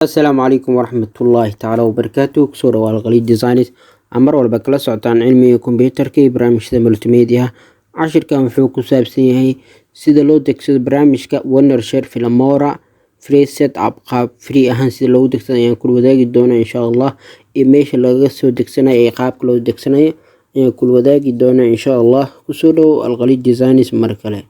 السلام عليكم ورحمة الله تعالى وبركاته. كسورة والغليد ديزاينز عمر والبكلا سعطان علمي كمبيوتر كي برامج ملتي ميديا عشر كان فوق سابسيه سيدا لو دكسد برامج كا ونر شير في المورا فري سيت اب قاب فري اهان سيدا لو دكسد يعني كل وداقي دونا ان شاء الله ايميش اللي غسو دكسنا اي قاب كلو دكسنا يعني كل وداقي دونا ان شاء الله. كسورة الغليد ديزاينز مركله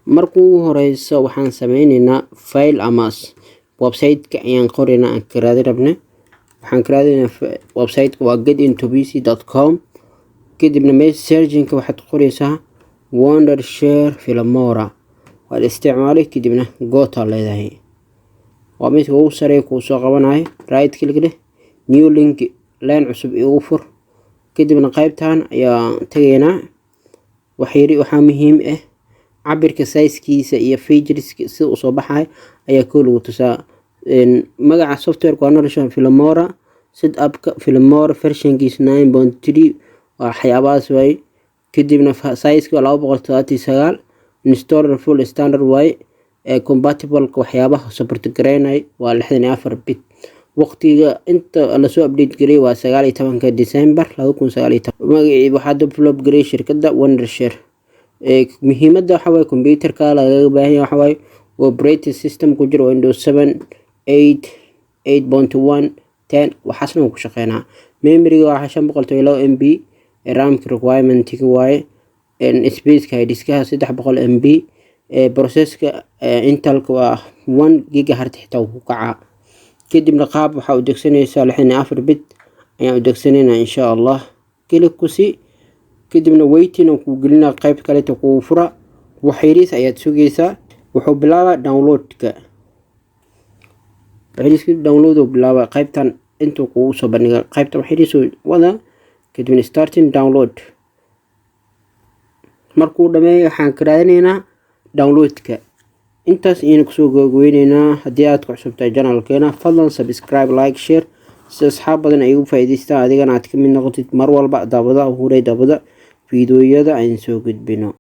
markuu horeyso waxaan sameynaynaa file ama website-ka ayaan qoraynaa aan karaadi rabne. waxaan karaadinaa website-ka waa getintobc.com. kadibna meesha searching-ka waxaad qoraysaa wondershare filmora waad isticmaalay kadibna goota leedahay waa midka ugu sareeya kuu soo qabanayo. right click leh new link line cusub igu fur. kadibna qaybtan ayaa tagaynaa waxaa muhiim ah cabirka size-kiisa iyo featureska sida uu soo baxay ayaa koo lagu tusaa. magaca software-ka waa Wondershare Filmora. setup-ka Filmora version-kiisa 9.3 waxyaabahaas waaye. kadibna size-ka waa 279. installer full standard waaye. compatible-ka waxyaabaha support gareynay waa 64 bit. waqtiga inta la soo update gareeyay waa 19 December 2019. magaciisa waxaa develop gareeyay shirkadda Wondershare. muhiimadda waxa way computer-ka laga baahan yahay waxa way operating system ku jiro Windows 7 8 8.1 10 waxaasna ku shaqeynaa. memory-ga waa 512 MB. RAM requirement-ka waaye space-ka disk-ka 300 MB. process-ka Intel-ka waa 1 GHz xitaa ku kaca. kadibna qaab waxa uu degsanaysaa 64 bit ayaan u degsanaynaa insha Allah. click ku si kadibna waiting oo ku gelinaa qayb kale ta ku fura waxayriis ayaad sugaysaa. wuxuu bilaabaa download-ka download oo bilaaba qaybtan intuu ku soo bandhiga qaybta waxayriis wada kadibna starting download. markuu dhameeyo waxaan ka raadinaynaa download-ka. intaas ayaan ku soo googooynaynaa. haddii aad ku cusubtahay channel-keena fadlan subscribe like share si asxaab badan ay ugu faa'iideystaan adigana aad ka mid noqotid mar walba daabada fiidiyoyada aan soo gudbino.